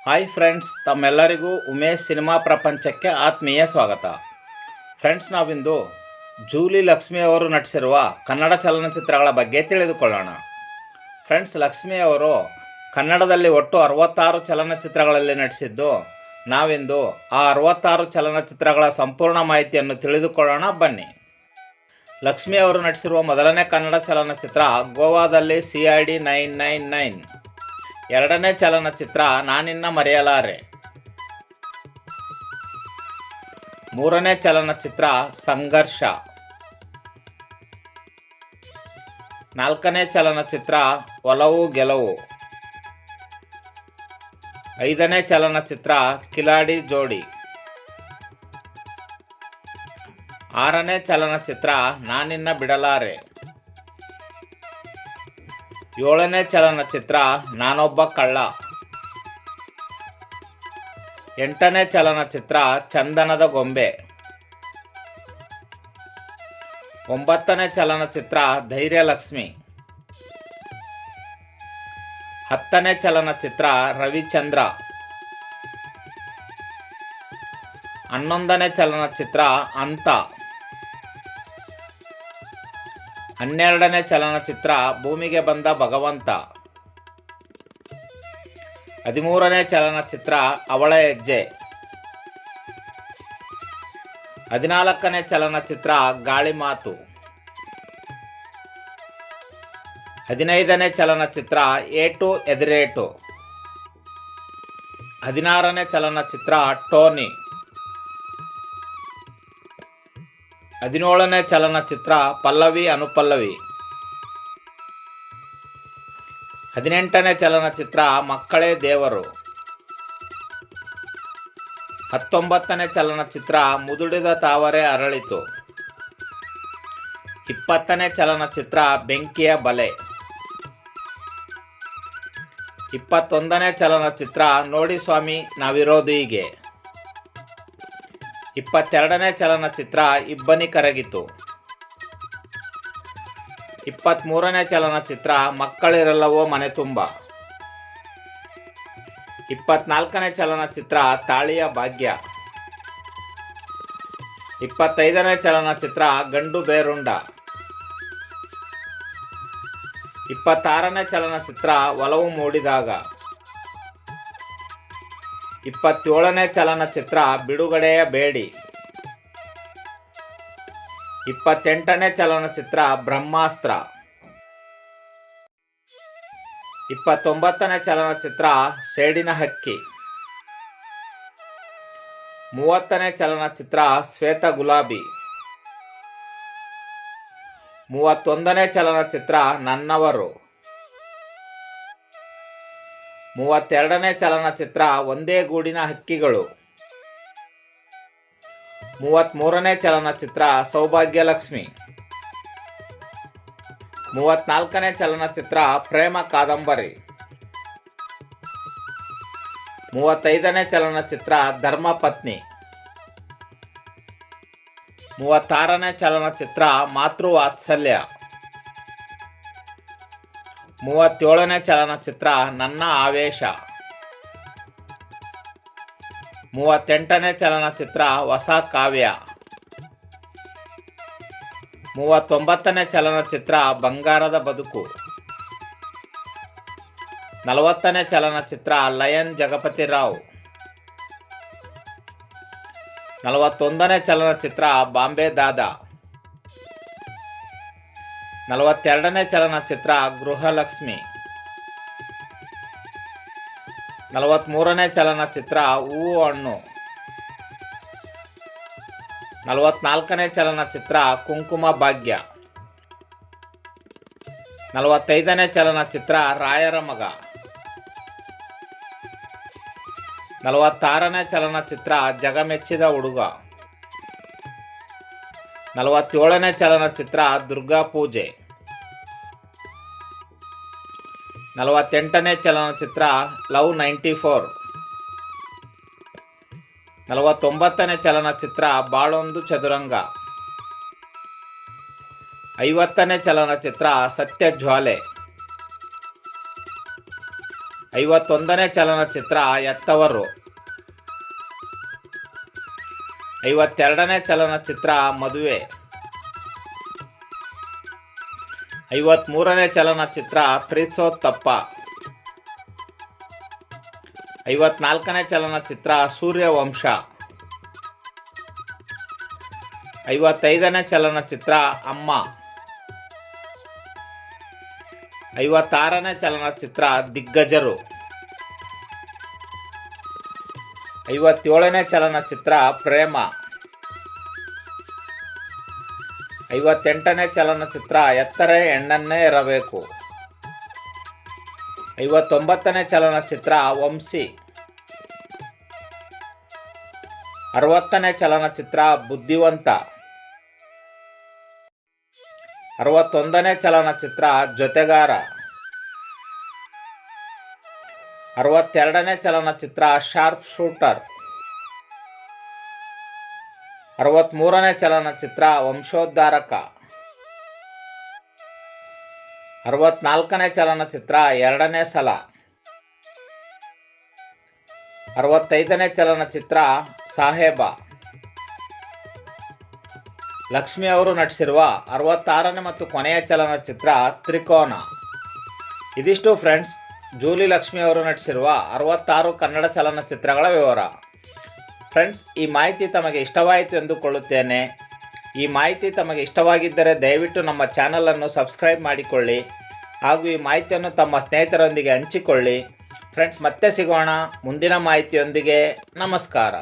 Hi friends, ತಮ್ಮೆಲ್ಲರಿಗೂ Umesh cinema ಪ್ರಪಂಚಕ್ಕೆ ಆತ್ಮೀಯ ಸ್ವಾಗತ. ಫ್ರೆಂಡ್ಸ್, ನಾವಿಂದು ಜೂಲಿ ಲಕ್ಷ್ಮಿ ಅವರು ನಟಿಸಿರುವ ಕನ್ನಡ ಚಲನಚಿತ್ರಗಳ ಬಗ್ಗೆ ತಿಳಿದುಕೊಳ್ಳೋಣ. ಫ್ರೆಂಡ್ಸ್, ಲಕ್ಷ್ಮಿ ಅವರು ಕನ್ನಡದಲ್ಲಿ ಒಟ್ಟು 66 ಚಲನಚಿತ್ರಗಳಲ್ಲಿ ನಟಿಸಿದ್ದು. ನಾವಿಂದು ಆ 66 ಚಲನಚಿತ್ರಗಳ ಸಂಪೂರ್ಣ ಮಾಹಿತಿಯನ್ನು ತಿಳಿದುಕೊಳ್ಳೋಣ, ಬನ್ನಿ. ಲಕ್ಷ್ಮಿ ಅವರು ನಟಿಸಿರುವ ಮೊದಲನೇ ಕನ್ನಡ ಚಲನಚಿತ್ರ ಗೋವಾದಲ್ಲಿ CID 999. ಎರಡನೇ ಚಲನಚಿತ್ರ ನಾನಿನ್ನ ಮರೆಯಲಾರೆ. ಮೂರನೇ ಚಲನಚಿತ್ರ ಸಂಘರ್ಷ. ನಾಲ್ಕನೇ ಚಲನಚಿತ್ರ ಒಲವು ಗೆಲುವು. ಐದನೇ ಚಲನಚಿತ್ರ ಕಿಲಾಡಿ ಜೋಡಿ. ಆರನೇ ಚಲನಚಿತ್ರ ನಾನಿನ್ನ ಬಿಡಲಾರೆ. ಏಳನೇ ಚಲನಚಿತ್ರ ನಾನೊಬ್ಬ ಕಳ್ಳ. ಎಂಟನೇ ಚಲನಚಿತ್ರ ಚಂದನದ ಗೊಂಬೆ. ಒಂಬತ್ತನೇ ಚಲನಚಿತ್ರ ಧೈರ್ಯಲಕ್ಷ್ಮಿ. ಹತ್ತನೇ ಚಲನಚಿತ್ರ ರವಿಚಂದ್ರ. 11ನೇ ಚಲನಚಿತ್ರ ಅಂತ. 12ನೇ ಚಲನಚಿತ್ರ ಭೂಮಿಗೆ ಬಂದ ಭಗವಂತ. 13ನೇ ಚಲನಚಿತ್ರ ಅವಳ ಹೆಜ್ಜೆ. 14ನೇ ಚಲನಚಿತ್ರ ಗಾಳಿ ಮಾತು. 15ನೇ ಚಲನಚಿತ್ರ ಏಟು ಎದಿರೇಟು. 16ನೇ ಚಲನಚಿತ್ರ ಟೋನಿ. 17ನೇ ಚಲನಚಿತ್ರ ಪಲ್ಲವಿ ಅನುಪಲ್ಲವಿ. 18ನೇ ಚಲನಚಿತ್ರ ಮಕ್ಕಳೇ ದೇವರು. 19ನೇ ಚಲನಚಿತ್ರ ಮುದುಡಿದ ತಾವರೆ ಅರಳಿತು. 20ನೇ ಚಲನಚಿತ್ರ ಬೆಂಕಿಯ ಬಲೆ. 21ನೇ ಚಲನಚಿತ್ರ ನೋಡಿ ಸ್ವಾಮಿ ನಾವಿರೋದು ಹೀಗೆ. 22ನೇ ಚಲನಚಿತ್ರ ಇಬ್ಬನಿ ಕರಗಿತು. 23ನೇ ಚಲನಚಿತ್ರ ಮಕ್ಕಳಿರಲ್ಲವೋ ಮನೆ ತುಂಬ. 24ನೇ ಚಲನಚಿತ್ರ ತಾಳಿಯ ಭಾಗ್ಯ. 25ನೇ ಚಲನಚಿತ್ರ ಗಂಡು ಬೇರುಂಡ. 26ನೇ ಚಲನಚಿತ್ರ ಒಲವು ಮೂಡಿದಾಗ. 27ನೇ ಚಲನಚಿತ್ರ ಬಿಡುಗಡೆಯ ಬೇಡಿ. 28ನೇ ಚಲನಚಿತ್ರ ಬ್ರಹ್ಮಾಸ್ತ್ರ. 29ನೇ ಚಲನಚಿತ್ರ ಸೇಡಿನ ಹಕ್ಕಿ. 30ನೇ ಚಲನಚಿತ್ರ ಶ್ವೇತ ಗುಲಾಬಿ. 31ನೇ ಚಲನಚಿತ್ರ ನನ್ನವರು. 32ನೇ ಚಲನಚಿತ್ರ ಒಂದೇ ಗೂಡಿನ ಹಕ್ಕಿಗಳು. 33ನೇ ಚಲನಚಿತ್ರ ಸೌಭಾಗ್ಯಲಕ್ಷ್ಮಿ. 34ನೇ ಚಲನಚಿತ್ರ ಪ್ರೇಮ ಕಾದಂಬರಿ. 35ನೇ ಚಲನಚಿತ್ರ ಧರ್ಮಪತ್ನಿ. 36ನೇ ಚಲನಚಿತ್ರ ಮಾತೃವಾತ್ಸಲ್ಯ. 37ನೇ ಚಲನಚಿತ್ರ ನನ್ನ ಆವೇಶ. 38ನೇ ಚಲನಚಿತ್ರ ಹೊಸ ಕಾವ್ಯ. 39ನೇ ಚಲನಚಿತ್ರ ಬಂಗಾರದ ಬದುಕು. 40ನೇ ಚಲನಚಿತ್ರ ಲಯನ್ ಜಗಪತಿ ರಾವ್. 41ನೇ ಚಲನಚಿತ್ರ ಬಾಂಬೆ ದಾದಾ. 42ನೇ ಚಲನಚಿತ್ರ ಗೃಹಲಕ್ಷ್ಮಿ. 43ನೇ ಚಲನಚಿತ್ರ ಹೂವು ಹಣ್ಣು. 44ನೇ ಚಲನಚಿತ್ರ ಕುಂಕುಮ ಭಾಗ್ಯ. 45ನೇ ಚಲನಚಿತ್ರ ರಾಯರ ಮಗ. 46ನೇ ಚಲನಚಿತ್ರ ಜಗಮೆಚ್ಚಿದ ಹುಡುಗ. 47ನೇ ಚಲನಚಿತ್ರ ದುರ್ಗಾ ಪೂಜೆ. 48ನೇ ಚಲನಚಿತ್ರ ಲವ್ 94. 49ನೇ ಚಲನಚಿತ್ರ ಬಾಳೊಂದು ಚದುರಂಗ. 50ನೇ ಚಲನಚಿತ್ರ ಸತ್ಯಜ್ವಾಲೆ. 51ನೇ ಚಲನಚಿತ್ರ ಎತ್ತವರು. 52ನೇ ಚಲನಚಿತ್ರ ಮದುವೆ. 53ನೇ ಚಲನಚಿತ್ರ ಪ್ರೀತ್ಸೋತ್ತಪ್ಪ. 54ನೇ ಚಲನಚಿತ್ರ ಸೂರ್ಯವಂಶ. 55ನೇ ಚಲನಚಿತ್ರ ಅಮ್ಮ. 56ನೇ ಚಲನಚಿತ್ರ ದಿಗ್ಗಜರು. 57ನೇ ಚಲನಚಿತ್ರ ಪ್ರೇಮ. 58ನೇ ಚಲನಚಿತ್ರ ಎತ್ತರೆ ಹೆಣ್ಣನ್ನೇ ಇರಬೇಕು. 59ನೇ ಚಲನಚಿತ್ರ ವಂಶಿ. 60ನೇ ಚಲನಚಿತ್ರ ಬುದ್ಧಿವಂತ. 61ನೇ ಚಲನಚಿತ್ರ ಜೊತೆಗಾರ. 62ನೇ ಚಲನಚಿತ್ರ ಶಾರ್ಪ್ ಶೂಟರ್. 63ನೇ ಚಲನಚಿತ್ರ ವಂಶೋದ್ಧಾರಕ. 64ನೇ ಚಲನಚಿತ್ರ ಎರಡನೇ ಸಲ. 65ನೇ ಚಲನಚಿತ್ರ ಸಾಹೇಬ. ಲಕ್ಷ್ಮಿ ಅವರು ನಟಿಸಿರುವ 66ನೇ ಮತ್ತು ಕೊನೆಯ ಚಲನಚಿತ್ರ ತ್ರಿಕೋನ. ಇದಿಷ್ಟು ಫ್ರೆಂಡ್ಸ್, ಜೂಲಿ ಲಕ್ಷ್ಮಿ ಅವರು ನಟಿಸಿರುವ 66 ಕನ್ನಡ ಚಲನಚಿತ್ರಗಳ ವಿವರ. ಫ್ರೆಂಡ್ಸ್, ಈ ಮಾಹಿತಿ ತಮಗೆ ಇಷ್ಟವಾಯಿತು ಎಂದುಕೊಳ್ಳುತ್ತೇನೆ. ಈ ಮಾಹಿತಿ ತಮಗೆ ಇಷ್ಟವಾಗಿದ್ದರೆ ದಯವಿಟ್ಟು ನಮ್ಮ ಚಾನಲನ್ನು ಸಬ್ಸ್ಕ್ರೈಬ್ ಮಾಡಿಕೊಳ್ಳಿ ಹಾಗೂ ಈ ಮಾಹಿತಿಯನ್ನು ತಮ್ಮ ಸ್ನೇಹಿತರೊಂದಿಗೆ ಹಂಚಿಕೊಳ್ಳಿ. ಫ್ರೆಂಡ್ಸ್, ಮತ್ತೆ ಸಿಗೋಣ ಮುಂದಿನ ಮಾಹಿತಿಯೊಂದಿಗೆ. ನಮಸ್ಕಾರ.